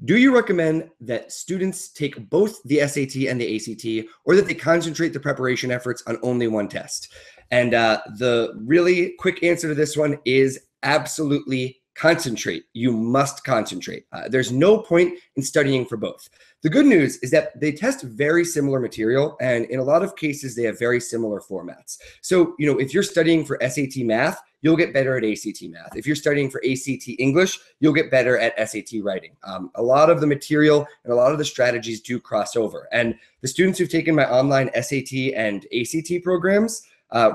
Do you recommend that students take both the SAT and the ACT, or that they concentrate their preparation efforts on only one test? And the really quick answer to this one is absolutely concentrate. You must concentrate. There's no point in studying for both. The good news is that they test very similar material, and in a lot of cases, they have very similar formats. So, if you're studying for SAT math, you'll get better at ACT math. If you're studying for ACT English, you'll get better at SAT writing. A lot of the material and a lot of the strategies do cross over. And the students who've taken my online SAT and ACT programs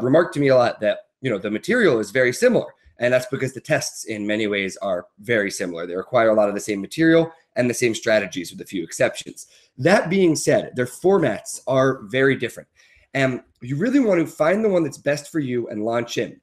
remark to me a lot that, the material is very similar. And that's because the tests in many ways are very similar. They require a lot of the same material and the same strategies with a few exceptions. That being said, their formats are very different. And you really want to find the one that's best for you and launch in.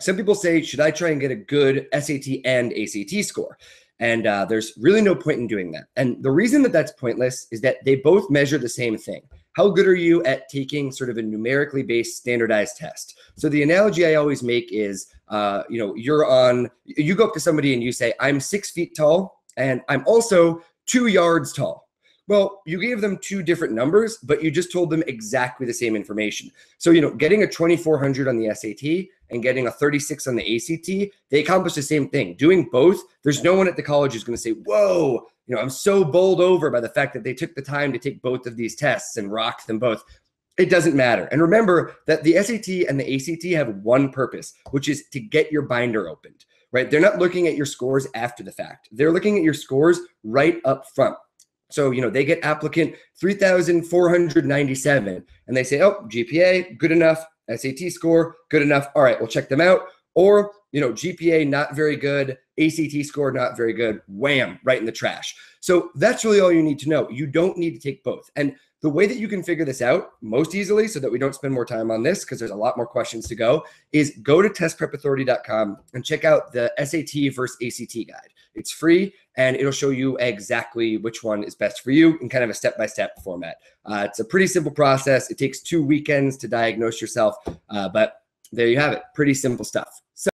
Some people say, should I try and get a good SAT and ACT score? And there's really no point in doing that. And the reason that that's pointless is that they both measure the same thing. How good are you at taking sort of a numerically based standardized test? So the analogy I always make is, you go up to somebody and you say, I'm 6 feet tall and I'm also 2 yards tall. Well, you gave them two different numbers, but you just told them exactly the same information. So, getting a 2,400 on the SAT and getting a 36 on the ACT, they accomplish the same thing. Doing both, there's no one at the college who's going to say, whoa, I'm so bowled over by the fact that they took the time to take both of these tests and rock them both. It doesn't matter. And remember that the SAT and the ACT have one purpose, which is to get your binder opened, right? They're not looking at your scores after the fact. They're looking at your scores right up front. So, they get applicant 3,497 and they say, oh, GPA, good enough. SAT score, good enough. All right, we'll check them out. Or, GPA, not very good. ACT score, not very good. Wham, right in the trash. So that's really all you need to know. You don't need to take both. And the way that you can figure this out most easily so that we don't spend more time on this because there's a lot more questions to go is go to testprepauthority.com and check out the SAT versus ACT guide. It's free and it'll show you exactly which one is best for you in kind of a step-by-step format. It's a pretty simple process. It takes 2 weekends to diagnose yourself, but there you have it. Pretty simple stuff.